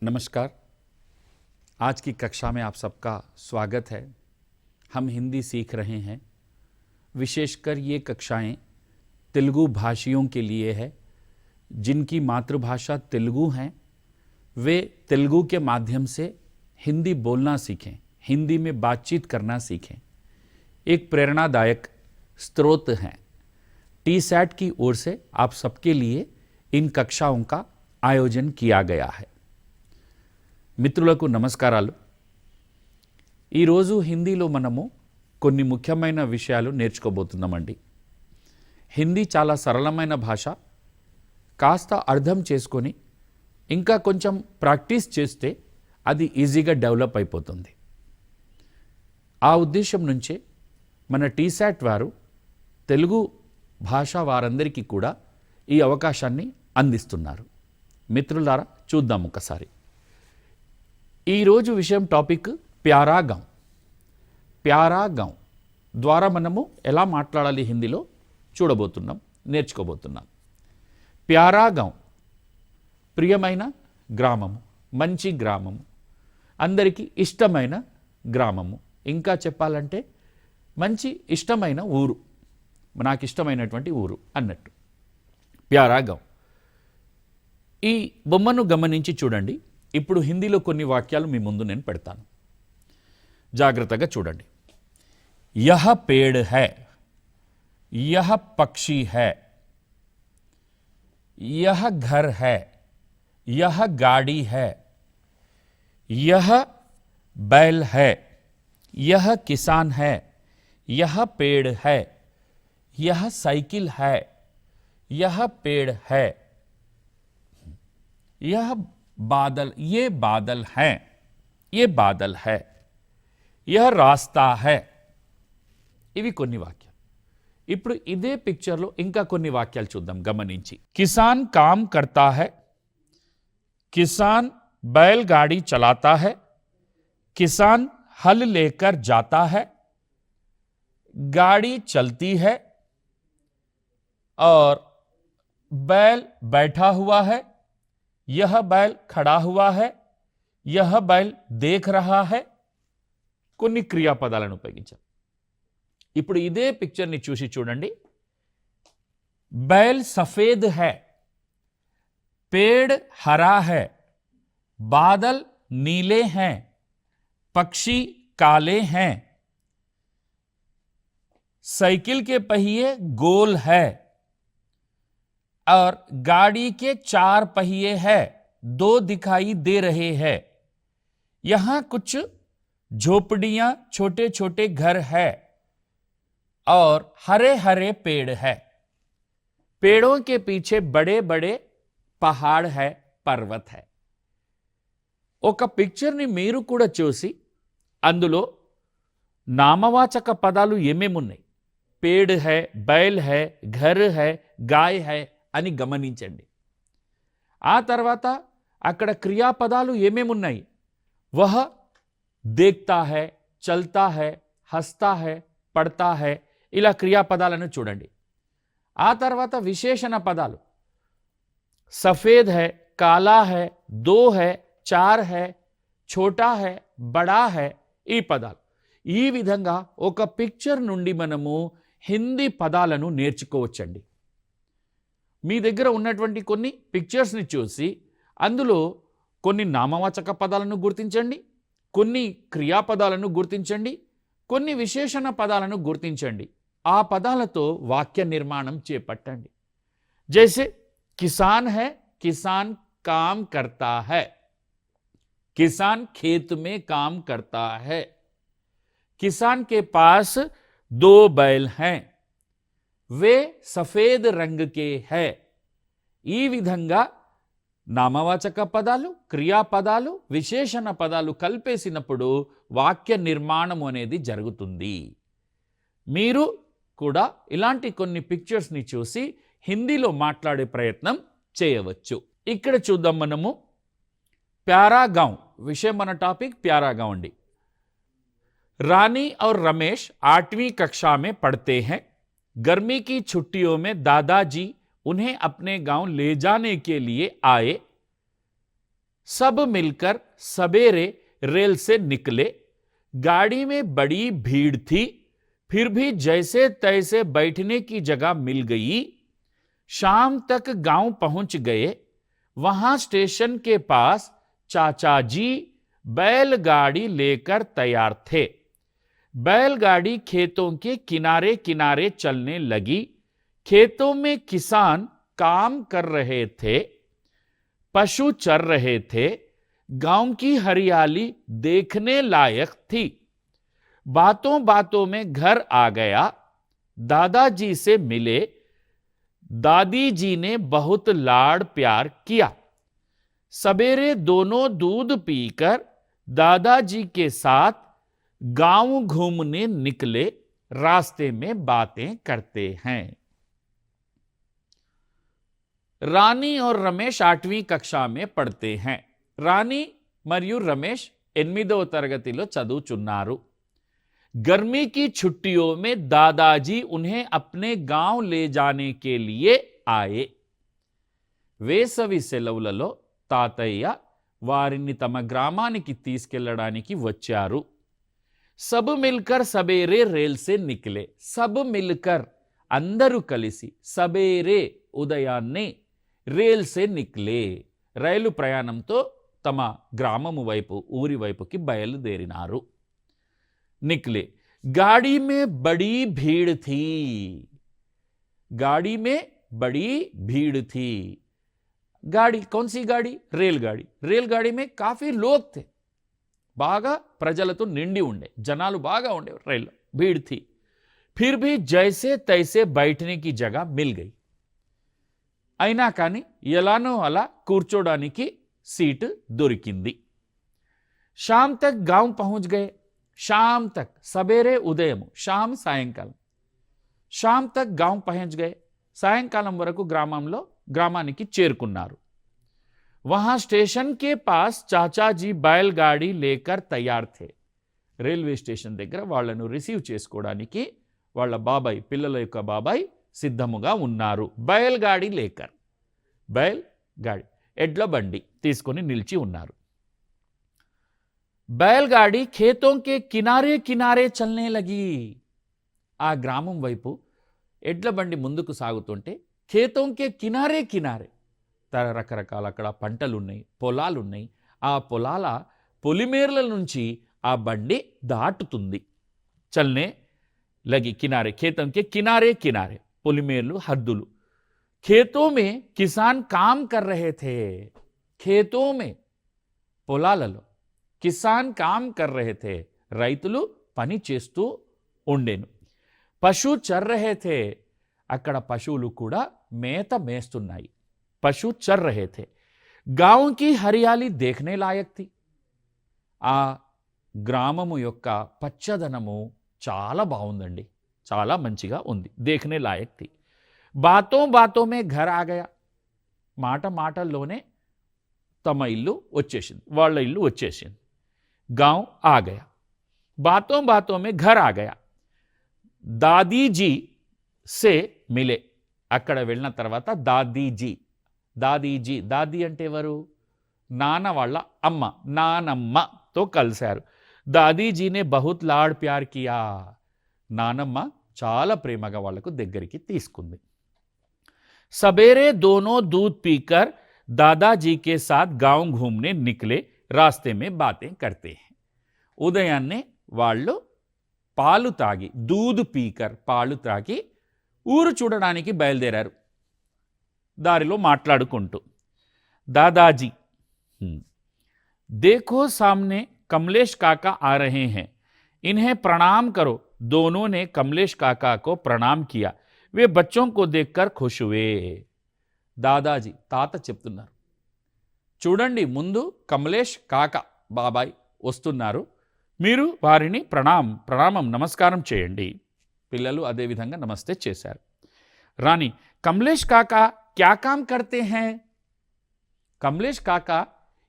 नमस्कार। आज की कक्षा में आप सबका स्वागत है। हम हिंदी सीख रहे हैं। विशेषकर ये कक्षाएं तेलुगु भाषियों के लिए है, जिनकी मातृभाषा तेलुगु हैं। वे तेलुगु के माध्यम से हिंदी बोलना सीखें, हिंदी में बातचीत करना सीखें। एक प्रेरणादायक स्रोत हैं। टीसैट की ओर से आप सबके लिए इन कक्षाओं का आयोजन किया गया है। మిత్రులకు నమస్కారాలు। ఈరోజు హిందీలో మనము కొన్ని ముఖ్యమైన విషయాలు నేర్చుకోబోతున్నామండి। హిందీ చాలా సరళమైన భాష। కాస్త అర్థం చేసుకొని ఇంకా కొంచెం ప్రాక్టీస్ చేస్తే అది ఈజీగా డెవలప్ అయిపోతుంది। ఆ ఉద్దేశం నుంచే మన టీసాట్ వారు తెలుగు భాష వారందరికీ కూడా ఈ అవకాశాన్ని అందిస్తున్నారు। మిత్రులారా, చూద్దాం ఒకసారి। ఈ రోజు విషయం టాపిక్ ప్యారా గావ్। ప్యారా గావ్ ద్వారా మనము ఎలా మాట్లాడాలి హిందీలో చూడబోతున్నాం, నేర్చుకోబోతున్నాం। ప్యారా గావ్ ప్రియమైన గ్రామము, మంచి గ్రామము, అందరికీ ఇష్టమైన గ్రామము, ఇంకా చెప్పాలంటే మంచి ఇష్టమైన ఊరు, నాకు ఇష్టమైనటువంటి ఊరు అన్నట్టు ప్యారా గావ్। ఈ బొమ్మను గమనించి చూడండి। ఇప్పుడు హిందీలో కొన్ని వాక్యాలు మీ ముందు నేను పెడతాను, జాగ్రత్తగా చూడండి। యహ పేడ్ హై, యహ పక్షి హై, यह घर है, यह गाड़ी है, यह बैल है, यह किसान है, यह पेड़ है, यह साइकिल है, यह पेड़ है, यह बादल, ये बादल हैं, ये बादल है, यह रास्ता है। ఇవి కొన్ని వాక్యాలు। ఇప్పుడు ఇదే పిక్చర్లో ఇంకా కొన్ని వాక్యాలు చూద్దాం గమనించి। కిసాన్ काम करता है, किसान बैलगाड़ी चलाता है, किसान हल लेकर जाता है, गाड़ी चलती है और बैल बैठा हुआ है, यह बैल खड़ा हुआ है, यह बैल देख रहा है। కొన్ని క్రియాపదాలను ఉపయోగించాం। ఇప్పుడు ఇదే పిక్చర్ని చూసి చూడండి। बैल सफेद है, पेड़ हरा है, बादल नीले हैं, पक्षी काले हैं, साइकिल के पहिए गोल है और गाड़ी के 4 पहिए हैं, 2 दिखाई दे रहे हैं। यहां कुछ झोपड़ियां, छोटे छोटे घर है और हरे हरे पेड़ है। पेड़ों के पीछे बड़े बड़े पहाड़ है, पर्वत है। ఒక పిక్చర్ని మీరు కూడా చూసి అందులో నామవాచక పదాలు ఏమేమి ఉన్నాయి, పేడ్ है, बैल है, घर है, गाय है అని గమనించండి। ఆ తర్వాత అక్కడ క్రియాపదాలు ఏమేమి ఉన్నాయి, वह देखता है, चलता है, हंसता है, पढ़ता है, ఇలా క్రియాపదాలను చూడండి। ఆ తర్వాత విశేషణ పదాలు सफेद है, काला है, 2 है, 4 है, छोटा है, बड़ा है, ఈ పదాలు। ఈ విధంగా ఒక పిక్చర్ నుండి మనము హిందీ పదాలను నేర్చుకోవచ్చండి। మీ దగ్గర ఉన్నటువంటి కొన్ని పిక్చర్స్ని చూసి అందులో కొన్ని నామవాచక పదాలను గుర్తించండి, కొన్ని క్రియాపదాలను గుర్తించండి, కొన్ని విశేషణ పదాలను గుర్తించండి। ఆ పదాలతో వాక్య నిర్మాణం చేపట్టండి। जैसे किसान है, किसान काम करता है, किसान खेत में काम करता है, किसान के पास 2 बैल हैं, वे सफेद रंग के हैं। ఈ విధంగా నామవాచక పదాలు, క్రియాపదాలు, విశేషణ పదాలు కలిపేసినప్పుడు వాక్య నిర్మాణం అనేది జరుగుతుంది। మీరు కూడా ఇలాంటి కొన్ని పిక్చర్స్ని చూసి హిందీలో మాట్లాడే ప్రయత్నం చేయవచ్చు। ఇక్కడ చూద్దాం మనము ప్యారా గావ్ విషయం, మన టాపిక్ ప్యారా గావ్ అండి। रानी और रमेश 8वीं कक्षा में पढ़ते हैं। गर्मी की छुट्टियों में दादाजी उन्हें अपने गांव ले जाने के लिए आए। सब मिलकर सवेरे रेल से निकले। गाड़ी में बड़ी भीड़ थी, फिर भी जैसे तैसे बैठने की जगह मिल गई। शाम तक गांव पहुंच गए। वहां स्टेशन के पास चाचा जी बैलगाड़ी लेकर तैयार थे। बैलगाड़ी खेतों के किनारे किनारे चलने लगी। खेतों में किसान काम कर रहे थे, पशु चर रहे थे। गांव की हरियाली देखने लायक थी। बातों बातों में घर आ गया। दादाजी से मिले। दादी जी ने बहुत लाड़ प्यार किया। सवेरे दोनों दूध पीकर दादाजी के साथ गांव घूमने निकले। रास्ते में बातें करते हैं। రాణి और రమేష్ 8वीं కక్షా में पढ़ते हैं. రాణి మరియు రమేష్ 8వ తరగతిలో చదువుచున్నారు. गर्मी की छुट्टियों में दादाजी उन्हें अपने गांव ले जाने के लिए आए. వేసవి సెలవులలో తాతయ్య వారిని తమ గ్రామానికి తీసుకెళ్లడానికి వచ్చారు. सब मिलकर सवेरे रेल से निकले. सब मिलकर అందరూ కలిసి సబేరే ఉదయాన్నే రేల్ సే నిక్లే రైలు ప్రయాణంతో తమ గ్రామము వైపు ఊరి వైపుకి బయలుదేరినారు. నిక్లే. गाड़ी में बड़ी भीड़ थी. गाड़ी में बड़ी भीड़ थी. गाड़ी कौन सी गाड़ी? रेलगाड़ी. रेलगाड़ी में काफी लोग थे. బాగా ప్రజలతో నిండి ఉండే, జనాలు బాగా ఉండే రైల్లో. भीड़ थी. फिर भी जैसे तैसे बैठने की जगह मिल गई. అయినా కానీ ఎలానో అలా కూర్చోడానికి సీటు దొరికింది. शाम तक गांव पहुंच गए. शाम तक సబేరే ఉదయము, शाम సాయంకాలం. शाम तक गांव पहुंच गए. సాయంకాలం వరకు గ్రామానికి చేరుకున్నారు. वहां स्टेशन के पास चाचा जी बैलगाड़ी लेकर तैयार थे. రైల్వే స్టేషన్ దగ్గర వాళ్ళను రిసీవ్ చేసుకోవడానికి వాళ్ళ బాబాయ్, పిల్లల యొక్క బాబాయ్ సిద్ధముగా ఉన్నారు. बैलगाड़ी लेकर, बैलगाड़ी ఎడ్ల బండి తీసుకొని నిలిచి ఉన్నారు. बैलगाड़ी खेतों के किनारे किनारे चलने लगी. ఆ గ్రామం వైపు ఎడ్ల బండి ముందుకు సాగుతుంటే ఖేతోం కే కినారే కినారే రకరకాల అక్కడ పంటలున్నాయి, పొలాలున్నాయి. ఆ పొలాల పొలిమేర్ల నుంచి ఆ బండి దాటుతుంది. చల్నే లగి కినారే, ఖేతం కే కినారే కినారే, పొలిమేర్లు హద్దులు. ఖేతో మే కిసాన్ కామ్ కర్ రహే థే. ఖేతో మే పొలాలలో కిసాన్ కామ్ కర్ రహే థే, రైతులు పని చేస్తూ ఉండేను. పశు చర్ రహే థే, అక్కడ పశువులు కూడా మేత మేస్తున్నాయి. పశు చర్ రహే థే. గాంవ్ కి హరియాలి దేఖ్నే లాయక్ థీ. ఆ గ్రామము యొక్క పచ్చదనము చాలా బాగుందండి, చాలా మంచిగా ఉంది. దేఖ్నే లాయక్ థీ. బాతో బాతో మే ఘర్ ఆ గయా. మాట మాటల్లోనే తమ ఇల్లు వచ్చేసింది, వాళ్ళ ఇల్లు వచ్చేసింది. గాంవ్ ఆ గయా. బాతో బాతో మే ఘర్ ఆ గయా. దాదీజీ సే మిలే. అక్కడ వెళ్ళిన తర్వాత దాదీజీ, దాదీజీ, దాదీ అంటే ఎవరు? నాన్న వాళ్ళ అమ్మ, నానమ్మతో కలిశారు. దాదీజీనే బహుత్ లాడ్ ప్యార్ కియా. నానమ్మ చాలా ప్రేమగా వాళ్లకు దగ్గరికి తీసుకుంది. సబేరే దోనో దూద్ పీకర్ దాదాజీ కే సాత్ గాంవ్ ఘూమ్నే నిక్లే. రాస్తే మే బాతే కర్తే హై. ఉదయాన్నే వాళ్ళు పాలు తాగి, దూద్ పీకర్ పాలు తాగి ఊరు చూడడానికి బయలుదేరారు. దారిలో మాట్లాడుకుంటూ. దాదాజీ, देखो सामने कमलेश काका आ रहे हैं, इन्हें प्रणाम करो. दोनों ने कमलेश काका को प्रणाम किया. वे बच्चों को देखकर खुश हुए. दादाजी, తాత చెప్తున్నారు, చూడండి ముందు కమలేష్ కాకా బాబాయ్ వస్తున్నారు, మీరు వారిని ప్రణామం నమస్కారం చేయండి. పిల్లలు అదేవిధంగా నమస్తే చేశారు. రాణి, కమలేష్ కాకా క్యా కామ్ కర్తే హై? కమలేష్ కాకా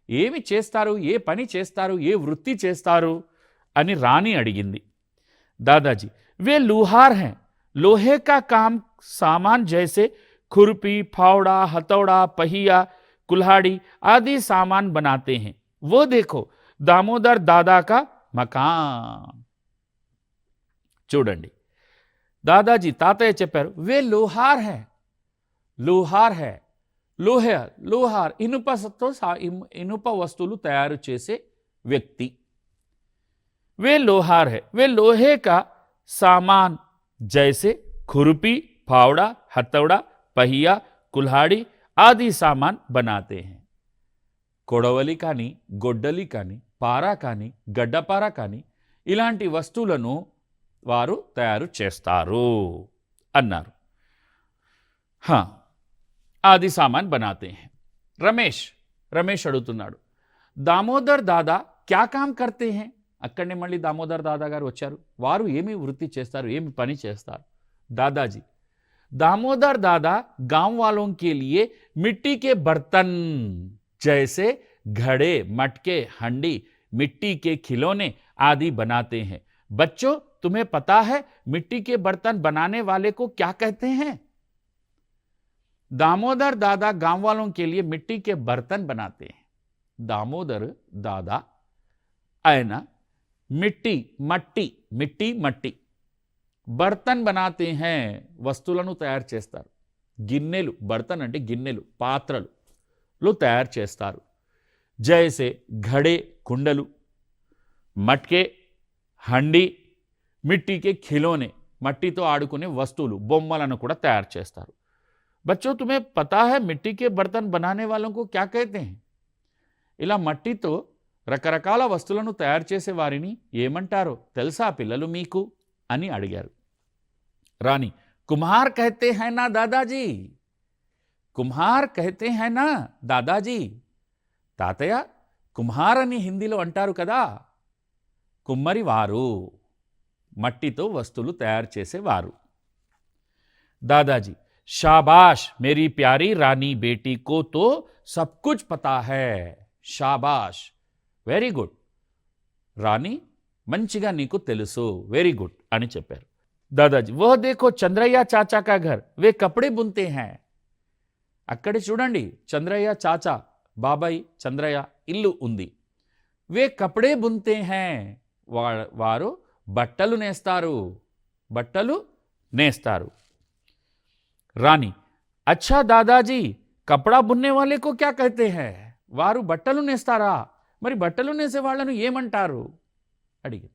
ఏమి చేస్తారు, ఏ పని చేస్తారు, ఏ వృత్తి చేస్తారు అని రాణి అడిగింది. దాదాజీ, వే లూహార్ హై. లోహే కా కామ్ సామాన్ జైసే खुरपी, फावड़ा, हथौड़ा, पहिया, कुल्हाड़ी आदि सामान बनाते हैं। वो देखो दामोदर दादा का मकान। చూడండి, దాదాజీ తాతయ్య చెప్పారు, వే లోహార్ है, లోహార్ है, లోహార్ ఇనుప వస్తువులు తయారు చేసే వ్యక్తి। वे लोहार है, वे लोहे का सामान जैसे खुरपी, फावड़ा, हथौड़ा, पहिया, कुल्हाड़ी आदि सामान बनाते हैं। కొడవలి కానీ, గొడ్డలి కానీ, పార కానీ, గడ్డపార కానీ ఇలాంటి వస్తువులను వారు తయారు చేస్తారు అన్నారు। ఆది సామాన్ బనాతే హై। రమేష్ అడుగుతున్నాడు, దామోదర్ దాదా క్యా కామ్ కర్తే హై? అక్కడనే మళ్ళీ దామోదర్ దాదా గారు వచ్చారు। వారు ఏమి వృత్తి చేస్తారు, ఏమి పని చేస్తారు? దాదాజీ, दामोदर दादा गांव वालों के लिए मिट्टी के बर्तन जैसे घड़े, मटके, हंडी, मिट्टी के खिलौने आदि बनाते हैं। बच्चों, तुम्हें पता है मिट्टी के बर्तन बनाने वाले को क्या कहते हैं? दामोदर दादा गांव वालों के लिए मिट्टी के बर्तन बनाते हैं। दामोदर दादा आयना मिट्टी मट्टी బర్తన్ బనాతే హై, వస్తువులను తయారు చేస్తారు। గిన్నెలు, బర్తన్ అంటే గిన్నెలు, పాత్రలు తయారు చేస్తారు। జైసే ఘడే, కుండలు, మట్కే, హండి, మిట్టికే ఖిలోనే, మట్టితో ఆడుకునే వస్తువులు, బొమ్మలను కూడా తయారు చేస్తారు। బచ్చో, తుమ్హే పతా హై మిట్టీ కే బర్తన్ బనానే వాలోं को क्या कहते हैं? ఇలా మట్టితో రకరకాల వస్తువులను తయారు చేసే వారిని ఏమంటారో తెలుసా పిల్లలు మీకు అని అడిగారు। రాణి, కుమ్హార్ कहते हैं ना दादाजी, కుమ్హార్ कहते हैं ना दादाजी। తాతయ్య, కుమ్హార్ అని హిందీలో అంటారు కదా, కుమ్మరి వారు, మట్టితో వస్తువులు తయారు చేసేవారు। दादाजी, शाबाश मेरी प्यारी रानी बेटी को तो सब कुछ पता है। शाबाश, వెరీ గుడ్, రాణి మంచిగా నీకు తెలుసు, వెరీ గుడ్ అని చెప్పారు। దాదాజీ, వో దేఖో చంద్రయ్య చాచా కా ఘర్, వే కపడే బున్తే హై। అక్కడ చూడండి, చంద్రయ్య చాచా, బాబాయ్ చంద్రయ్య ఇల్లు ఉంది। వే కపడే బున్తే హై, వారు బట్టలు నేస్తారు। రాణి, అచ్చా దాదాజీ, కపడా బున్నే వాలే కో క్యా కహతే హై? వారు బట్టలు నేస్తారా, మరి బట్టలు నేసే వాళ్ళను ఏమంటారు అడిగి।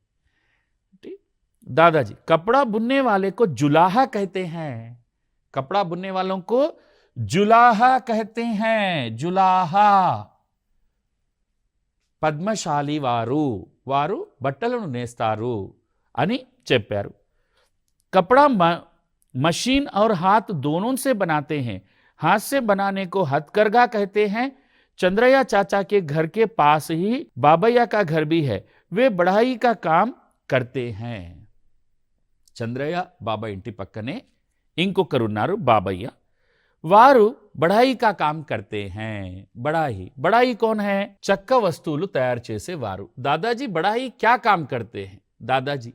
दादाजी, कपड़ा बुनने वाले को जुलाहा कहते हैं। कपड़ा बुनने वालों को जुलाहा कहते हैं। जुलाहा, పద్మశాలి వారు బట్టలను నేస్తారు అని చెప్పారు। कपड़ा मशीन और हाथ दोनों से बनाते हैं। हाथ से बनाने को हथकरघा कहते हैं। चंद्रैया चाचा के घर के पास ही बाबैया का घर भी है, वे बढ़ाई का काम करते हैं। చంద్రయ్య బాబాయ్ ఇంటి పక్కనే ఇంకొకరున్నారు బాబయ్య, వారు బడాయి కా కామ్ కర్తే హై। బడాయి కౌన్ హై? చెక్క వస్తువులు తయారు చేసేవారు। దాదాజీ, బడాయి క్యా కామ్ కర్తే హై? దాదాజీ,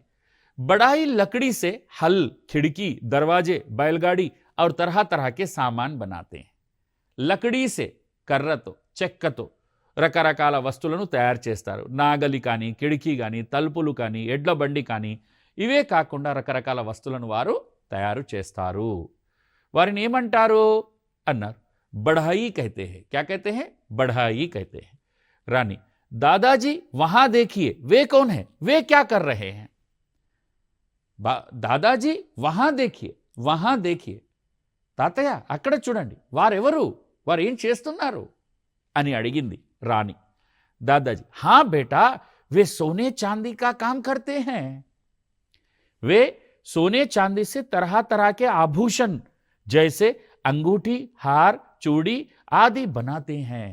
బడాయి లకड़ी से हल, खिड़की, दरवाजे, बैलगाड़ी और तरह तरह के सामान बनाते हैं। లకడీ సే, కర్రతో, చెక్కతో రకరకాల వస్తువులను తయారు చేస్తారు। నాగలి కానీ, కిటికీ కానీ, తలుపులు కానీ, ఎడ్ల బండి కానీ, ఇవే కాకుండా రకరకాల వస్తువులను వారు తయారు చేస్తారు। వారిని ఏమంటారు అన్నారు? బఢాయి कहते हैं। क्या कहते हैं? बढ़ाई कहते हैं। रानी, दादाजी वहां देखिए, वे कौन है? वे क्या कर रहे हैं? दादाजी वहां देखिए, తాతయ్య అక్కడ చూడండి, వారెవరు, వారు ఏం చేస్తున్నారు అని అడిగింది రాణి। दादाजी, हाँ बेटा, वे सोने चांदी का काम करते हैं। वे सोने चांदी से तरह तरह के आभूषण जैसे अंगूठी, हार, चूड़ी आदि बनाते हैं।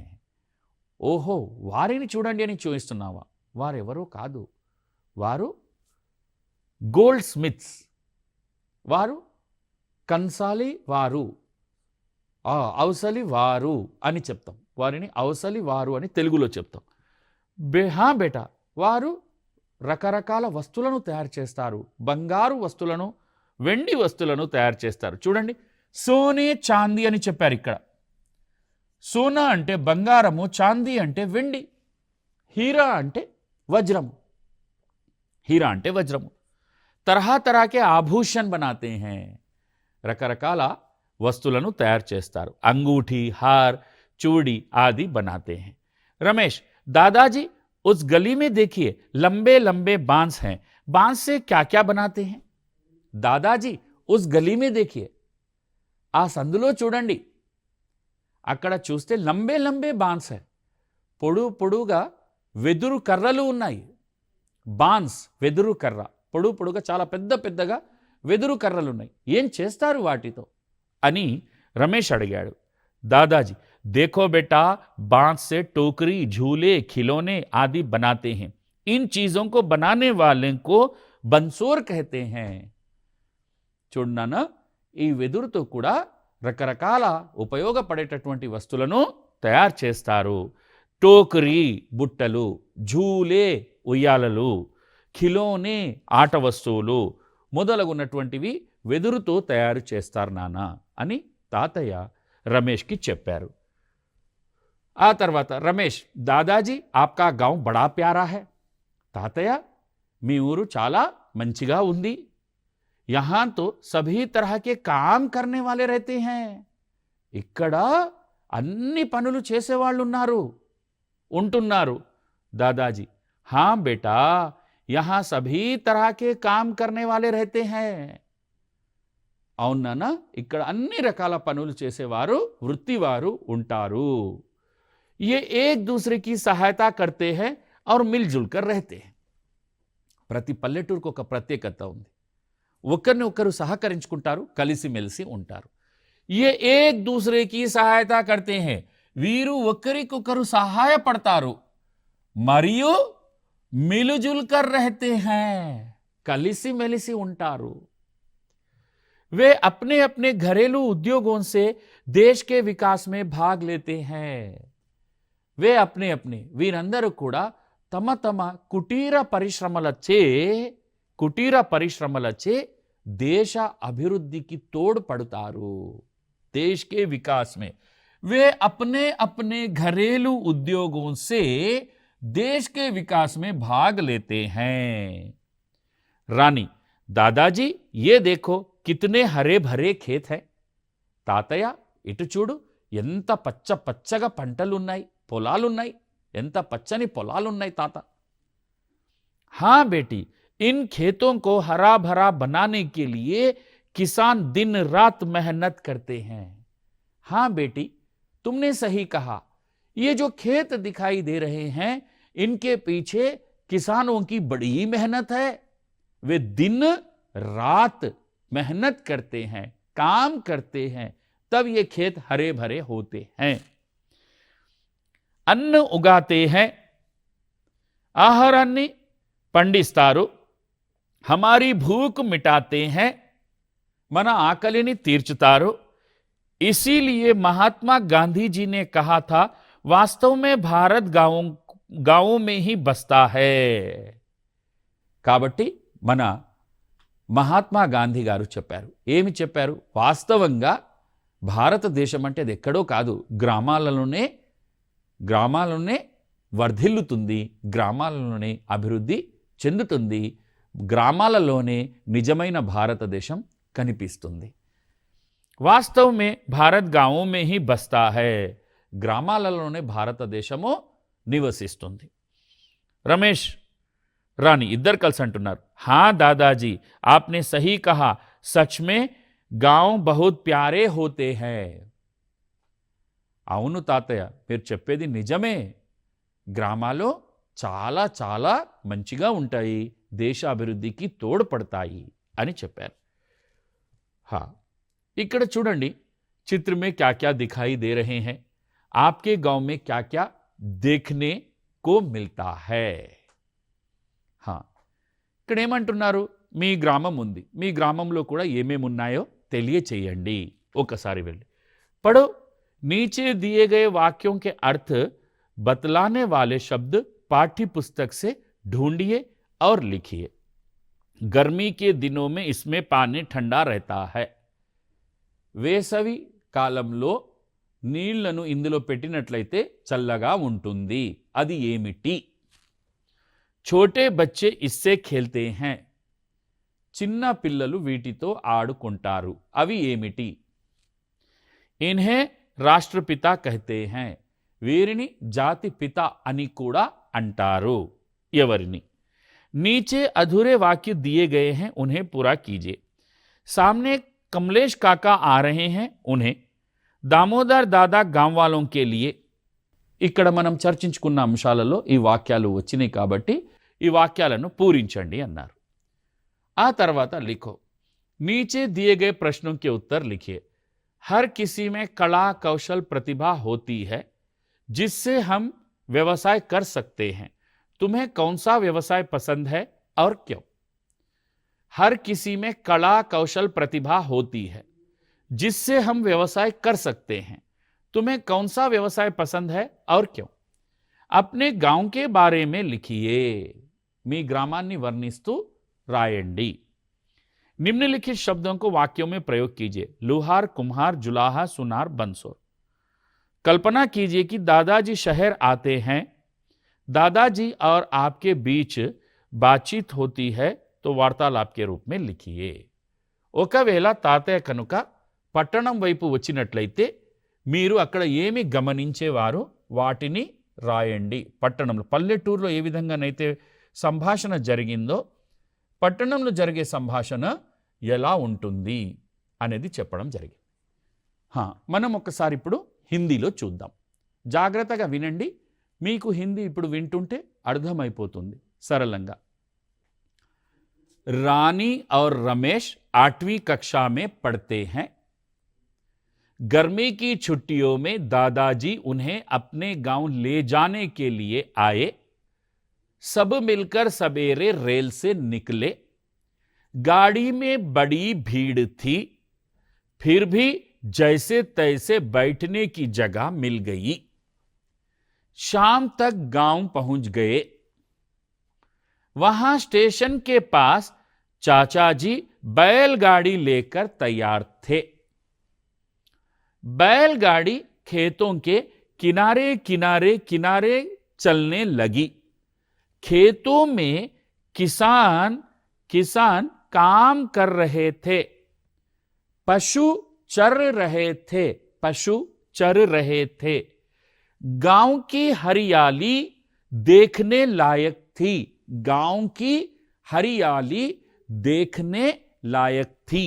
ఓహో, వారిని చూడండి అని చూపిస్తున్నావా? వారెవరో కాదు, వారు గోల్డ్ స్మిత్స్, వారు కంసాలి వారు, అవసలి వారు అని చెప్తాం, వారిని అవసలి వారు అని తెలుగులో చెప్తాం। హా బేటా, వారు రకరకాల వస్తువులను తయారు చేస్తారు, బంగారు వస్తువులను, వెండి వస్తువులను తయారు చేస్తారు। చూడండి, సోనే చాందీ అని చెప్పారు ఇక్కడ, సోనా అంటే బంగారము, చాందీ అంటే వెండి, హీరా అంటే వజ్రము, हीरा అంటే వజ్రము. तरह तरह के आभूषण बनाते हैं, రకరకాల వస్తువులను తయారు చేస్తారు. अंगूठी, हार, चूड़ी आदि बनाते हैं. रमेश, दादाजी उस गली में देखिए लंबे लंबे बांस हैं, बांस से क्या क्या बनाते हैं? दादाजी उस गली में देखिए, ఆ సందులో చూడండి, అక్కడ చూస్తే లంబే లంబే బాన్స్ హై, పొడుగా వెదురు కర్రలు ఉన్నాయి. బాన్స్ వెదురు కర్ర, పొడుగా చాలా పెద్దగా వెదురు కర్రలు ఉన్నాయి. ఏం చేస్తారు వాటితో అని రమేష్ అడిగాడు. దాదాజీ, देखो बेटा, बांस से टोकरी, झूले, खिलौने आदि बनाते हैं. इन चीजों को बनाने वाले को बंसोर कहते हैं. చూడనా, ఈ వెదురుతో కూడా రకరకాల ఉపయోగపడేటటువంటి వస్తువులను తయారు చేస్తారు. టోకరీ బుట్టలు, ఝూలే ఉయ్యాలలు, ఖిలోనే ఆట వస్తువులు మొదలగున్నటువంటివి వెదురుతో తయారు చేస్తారు నాన్న అని తాతయ్య రమేష్కి చెప్పారు. ఆ తర్వాత రమేష్, దాదాజీ ఆప్కా గావ్ బడా ప్యారా హై. తాతయ్య, మీ ఊరు చాలా మంచిగా ఉంది. यहाँ तो सभी तरह के काम करने वाले रहते हैं. ఇక్కడ అన్ని పనులు చేసేవాళ్ళు ఉంటున్నారు. दादाजी, हाँ बेटा, यहाँ सभी तरह के काम करने वाले रहते हैं. అవును నాన్న, ఇక్కడ అన్ని రకాల పనులు చేసేవారు, వృత్తివారు ఉంటారు. ये एक दूसरे की सहायता करते हैं और मिलजुल कर रहते हैं. ప్రతి పల్లెటూరుకు ఒక ప్రత్యేకత ఉంది. ఒకరిని ఒకరు సహకరించుకుంటారు, కలిసిమెలిసి ఉంటారు. ये एक दूसरे की सहायता करते हैं, వీరు ఒకరికొకరు సహాయపడతారు, మరియు మిలుజుల్ కర్ रहते हैं, కలిసిమెలిసి ఉంటారు. वे अपने अपने घरेलू उद्योगों से देश के विकास में भाग लेते हैं. वे अपने వీరందరూ కూడా తమ కుటీర పరిశ్రమలచే దేశ అభివృద్ధికి తోడ్పడతారు. देश के विकास में वे अपने घरेलू उद्योगों से देश के विकास में भाग लेते हैं. रानी, दादाजी ये देखो कितने हरे भरे खेत हैं. తాతయ్య, ఇటు చూడు, ఎంత పచ్చగా పంటలున్నాయి, పొలాలున్నాయి, ఎంత పచ్చని పొలాలున్నాయి తాత. हाँ बेटी, इन खेतों को हरा भरा बनाने के लिए किसान दिन रात मेहनत करते हैं. हाँ बेटी, तुमने सही कहा. ये जो खेत दिखाई दे रहे हैं, इनके पीछे किसानों की बड़ी मेहनत है. वे दिन रात मेहनत करते हैं, काम करते हैं, तब ये खेत हरे भरे होते हैं. अन्न उगाते हैं, ఆహారాన్ని పండిస్తారు, हमारी भूख मिटाते हैं, మన ఆకలిని తీర్చుతారు. इसीलिए महात्मा गांधी जी ने कहा था, वास्तव में भारत गांवों में ही बसता है. కాబట్టి మన మహాత్మా గాంధీ గారు చెప్పారు. ఏమి చెప్పారు? వాస్తవంగా భారతదేశం అంటే అది ఎక్కడో కాదు, గ్రామాలలోనే వర్ధిల్లుతుంది, గ్రామాలలోనే అభివృద్ధి చెందుతుంది, గ్రామాలలోనే నిజమైన భారతదేశం కనిపిస్తుంది. వాస్తవ మే భారత్ గాంవో మే హీ బస్తా హై, గ్రామాలలోనే భారతదేశము నివసిస్తుంది. రమేష్, రాణి ఇద్దరు కలిసి అంటున్నారు, हाँ दादाजी, आपने सही कहा, सच में गांव बहुत प्यारे होते हैं. అవును తాతయ్య, మీరు చెప్పేది నిజమే, గ్రామాలు చాలా చాలా మంచిగా ఉంటాయి, దేశ అభివృద్ధికి తోడ్పడతాయి అని చెప్పారు. हाँ, ఇక్కడ చూడండి, चित्र में क्या क्या दिखाई दे रहे हैं, आपके गांव में क्या क्या देखने को मिलता है. हाँ, ఇక్కడ ఏమంటున్నారు, మీ గ్రామం ఉంది, మీ గ్రామంలో కూడా ఏమేమి ఉన్నాయో తెలియచేయండి. ఒకసారి వెళ్ళి పढ़ो. नीचे दिए गए वाक्यों के अर्थ बतलाने वाले शब्द पाठ्य पुस्तक से ढूंढिए और लिखिए. गर्मी के दिनों में इसमें पानी ठंडा रहता है. వేసవి కాలంలో నీళ్లను ఇందులో పెట్టినట్లయితే చల్లగా ఉంటుంది. అది ఏమిటి? छोटे बच्चे इससे खेलते हैं. చిన్న పిల్లలు వీటితో ఆడుకుంటారు. అవి ఏమిటి? इन्हें राष्ट्रपिता कहते हैं. వీరిని జాతి పిత అని కూడా అంటారు. ఎవరిని? नीचे अधूरे वाक्य दिए गए हैं, उन्हें पूरा कीजिए. सामने कमलेश काका आ रहे हैं, उन्हें दामोदर दादा गांव वालों के लिए. ఇక్కడ మనం చర్చించుకున్న అంశాలలో ఈ వాక్యాలు వచ్చినాయి కాబట్టి ఈ వాక్యాలను పూరించండి అన్నారు. ఆ తర్వాత लिखो. नीचे दिए गए प्रश्नों के उत्तर लिखिए. हर किसी में कला कौशल प्रतिभा होती है जिससे हम व्यवसाय कर सकते हैं. तुम्हें कौन सा व्यवसाय पसंद है और क्यों? हर किसी में कला कौशल प्रतिभा होती है जिससे हम व्यवसाय कर सकते हैं. तुम्हें कौन सा व्यवसाय पसंद है और क्यों? अपने गांव के बारे में लिखिए. మీ గ్రామాన్ని వర్ణిస్తూ రాయండి. निम्नलिखित शब्दों को वाक्यों में प्रयोग कीजिए. लुहार, कुम्हार, जुलाहा, सुनार, बंसोर. कल्पना कीजिए कि दादाजी शहर आते हैं. दादाजी और आपके बीच बातचीत होती है तो वार्तालाप के रूप में लिखिए. ఒకవేళ తాతయ్య కనుక పట్టణం వైపు వచ్చినట్లయితే మీరు అక్కడ ఏమి గమనించేవారు వాటిని రాయండి. పట్టణంలో పల్లెటూరులో ఏ విధంగానైతే సంభాషణ జరిగిందో పట్టణంలో జరిగే సంభాషణ ఎలా ఉంటుంది అనేది చెప్పడం జరిగింది. మనం ఒకసారి ఇప్పుడు హిందీలో చూద్దాం. జాగ్రత్తగా వినండి. మీకు హిందీ ఇప్పుడు వింటుంటే అర్థమైపోతుంది సరళంగా. रानी और रमेश 8वीं कक्षा में पढ़ते हैं. गर्मी की छुट्टियों में दादाजी उन्हें अपने गांव ले जाने के लिए आए. सब मिलकर सवेरे रेल से निकले. गाड़ी में बड़ी भीड़ थी, फिर भी जैसे तैसे बैठने की जगह मिल गई. शाम तक गांव पहुंच गए. वहां स्टेशन के पास चाचा जी बैलगाड़ी लेकर तैयार थे. बैलगाड़ी खेतों के किनारे किनारे किनारे चलने लगी. खेतों में किसान काम कर रहे थे. पशु चर रहे थे. गांव की हरियाली देखने लायक थी. गांव की हरियाली देखने लायक थी.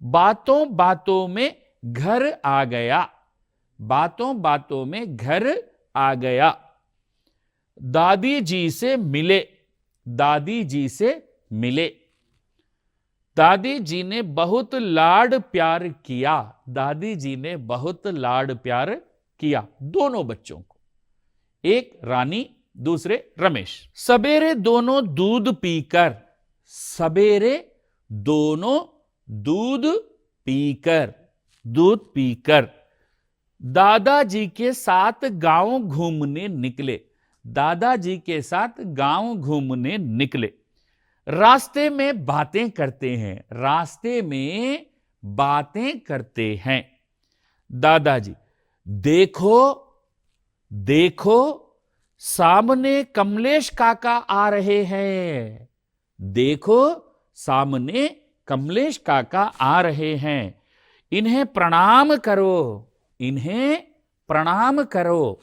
बातों बातों में घर आ गया. बातों बातों में घर आ गया. दादी जी से मिले. दादी जी से मिले. दादी जी ने बहुत लाड प्यार किया. दादी जी ने बहुत लाड प्यार किया दोनों बच्चों को. एक रानी, दूसरे रमेश. सवेरे दोनों दूध पीकर. सवेरे दोनों दूध पीकर दादाजी के साथ गांव घूमने निकले. दादाजी के साथ गांव घूमने निकले. रास्ते में बातें करते हैं. रास्ते में बातें करते हैं. दादाजी, देखो देखो सामने कमलेश काका आ रहे हैं. देखो सामने कमलेश काका आ रहे हैं. इन्हें प्रणाम करो. इन्हें प्रणाम करो.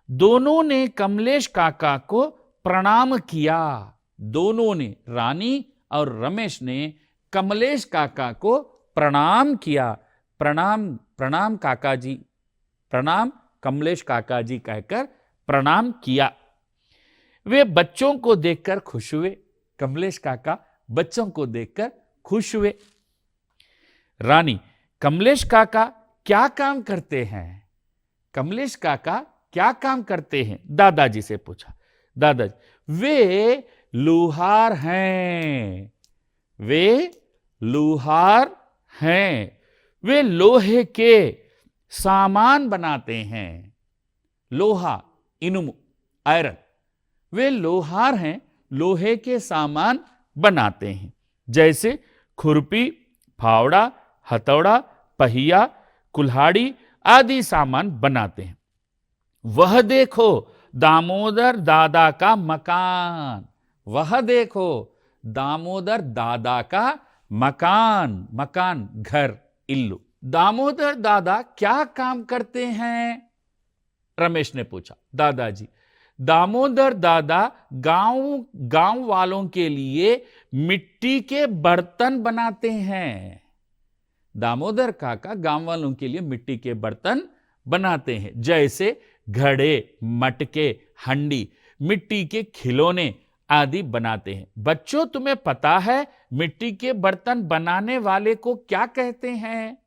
दोनों ने कमलेश काका को प्रणाम किया. दोनों ने, रानी और रमेश ने कमलेश काका को प्रणाम किया. प्रणाम प्रणाम काका जी, प्रणाम कमलेश काका जी कहकर प्रणाम किया. वे बच्चों को देखकर खुश हुए. कमलेश काका बच्चों को देखकर खुश हुए. रानी, कमलेश काका क्या काम करते हैं? कमलेश काका क्या काम करते हैं? दादाजी से पूछा. दादाजी, वे लुहार हैं. वे लुहार हैं. वे लोहे के सामान बनाते हैं. लोहा, इनुमु, आयरन. वे लोहार हैं, लोहे के सामान बनाते हैं. जैसे खुरपी, फावड़ा, हथौड़ा, पहिया, कुल्हाड़ी आदि सामान बनाते हैं। वह देखो दामोदर दादा का मकान, वह देखो दामोदर दादा का मकान, मकान घर, इल्लू। दामोदर दादा क्या काम करते हैं? रमेश ने पूछा। दादाजी, दामोदर दादा गांव वालों के लिए मिट्टी के बर्तन बनाते हैं। दामोदर काका गांव वालों के लिए मिट्टी के बर्तन बनाते हैं, जैसे घड़े, मटके, हंडी, मिट्टी के खिलौने आदि बनाते हैं। बच्चों, तुम्हें पता है मिट्टी के बर्तन बनाने वाले को क्या कहते हैं?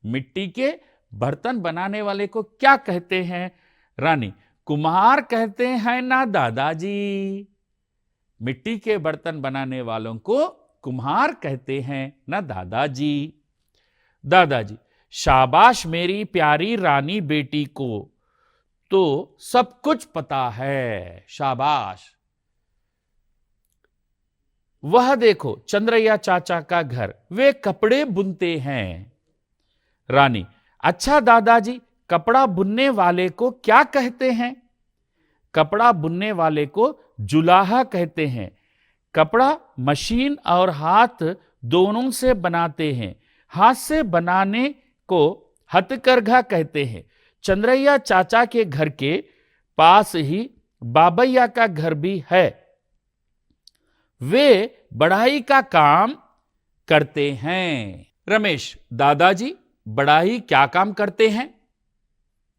मिट्टी के बर्तन बनाने वाले को क्या कहते हैं? रानी, कुम्हार कहते हैं ना दादाजी। मिट्टी के बर्तन बनाने वालों को कुम्हार कहते हैं ना दादाजी। दादाजी, शाबाश मेरी प्यारी रानी बेटी को तो सब कुछ पता है, शाबाश। वह देखो चंद्रैया चाचा का घर, वे कपड़े बुनते हैं। रानी, अच्छा दादाजी, कपड़ा बुनने वाले को क्या कहते हैं? कपड़ा बुनने वाले को जुलाहा कहते हैं। कपड़ा मशीन और हाथ दोनों से बनाते हैं। हाथ से बनाने को हथकरघा कहते हैं। चंद्रैया चाचा के घर के पास ही बाबैया का घर भी है। वे बढ़ाई का काम करते हैं। रमेश, दादाजी बढ़ाई क्या काम करते हैं?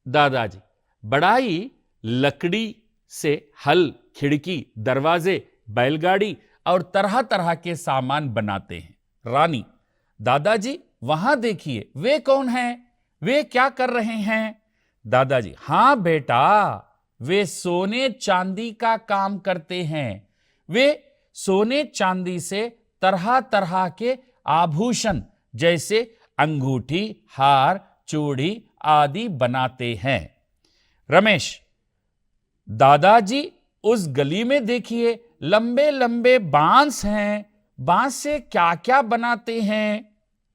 दादाजी, बढ़ाई लकड़ी से हल, खिड़की, दरवाजे, बैलगाड़ी और तरह तरह के सामान बनाते हैं। रानी, दादाजी वहां देखिए, वे कौन हैं? वे क्या कर रहे हैं? दादाजी, हां बेटा, वे सोने चांदी का काम करते हैं। वे सोने चांदी से तरह तरह के आभूषण जैसे अंगूठी, हार, चूड़ी आदि बनाते हैं। रमेश, दादाजी उस गली में देखिए, लंबे लंबे बांस हैं। बांस से क्या क्या बनाते हैं?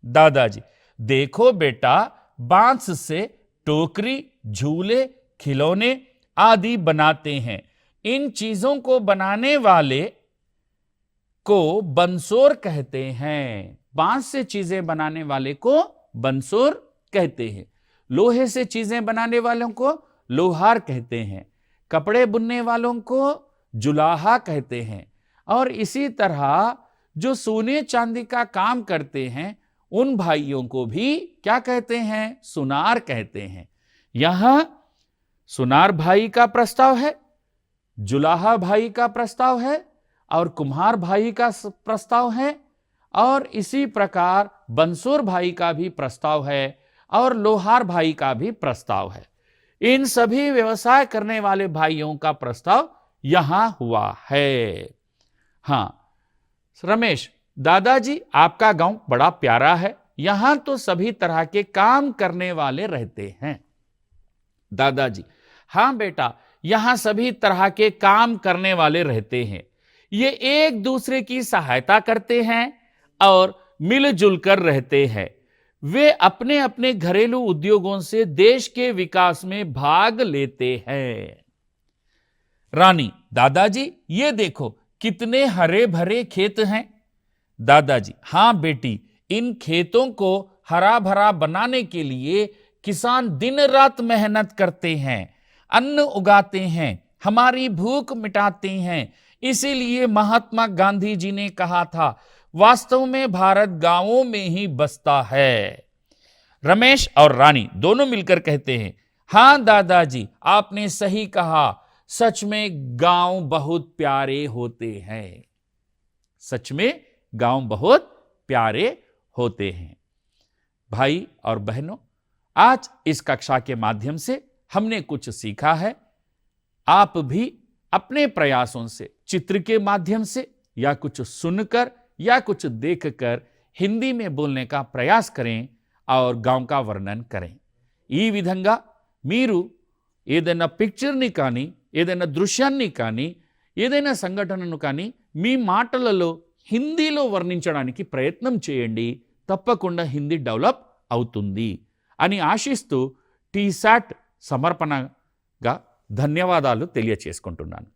दादाजी, देखो बेटा, बांस से टोकरी, झूले, खिलौने आदि बनाते हैं। इन चीजों को बनाने वाले को बंसोर कहते हैं। बांस से चीजें बनाने वाले को बंसोर कहते हैं। लोहे से चीजें बनाने वालों को लोहार कहते हैं। कपड़े बुनने वालों को जुलाहा कहते हैं। और इसी तरह जो सोने चांदी का काम करते हैं, उन भाइयों को भी क्या कहते हैं? सुनार कहते हैं। यहां सुनार भाई का प्रस्ताव है, जुलाहा भाई का प्रस्ताव है और कुम्हार भाई का प्रस्ताव है, और इसी प्रकार बंसोर भाई का भी प्रस्ताव है और लोहार भाई का भी प्रस्ताव है। इन सभी व्यवसाय करने वाले भाइयों का प्रस्ताव यहां हुआ है। हां रमेश, दादाजी आपका गांव बड़ा प्यारा है। यहां तो सभी तरह के काम करने वाले रहते हैं। दादाजी, हां बेटा, यहां सभी तरह के काम करने वाले रहते हैं। ये एक दूसरे की सहायता करते हैं और मिलजुल कर रहते हैं। वे अपने अपने घरेलू उद्योगों से देश के विकास में भाग लेते हैं। रानी, दादाजी ये देखो कितने हरे भरे खेत हैं। दादाजी, हां बेटी, इन खेतों को हरा भरा बनाने के लिए किसान दिन रात मेहनत करते हैं, अन्न उगाते हैं, हमारी भूख मिटाते हैं। इसीलिए महात्मा गांधी जी ने कहा था, वास्तव में भारत गांवों में ही बसता है। रमेश और रानी दोनों मिलकर कहते हैं, हां दादाजी, आपने सही कहा। सच में गांव बहुत प्यारे होते हैं। सच में गांव बहुत प्यारे होते हैं। भाई और बहनों, आज इस कक्षा के माध्यम से हमने कुछ सीखा है। आप भी अपने प्रयासों से, चित्र के माध्यम से या कुछ सुनकर या कुछ देखकर हिंदी में बोलने का प्रयास करें और गांव का वर्णन करें। ఈ విధంగా మీరు ఏదైనా పిక్చర్ని కానీ, ఏదైనా దృశ్యాన్ని కానీ, ఏదైనా సంఘటనను కానీ మీ మాటలలో హిందీలో వర్ణించడానికి ప్రయత్నం చేయండి. తప్పకుండా హిందీ డెవలప్ అవుతుంది. అని ఆశిస్తూ టీసాట్ సమర్పణగా ధన్యవాదాలు తెలియచేసుకుంటున్నాను.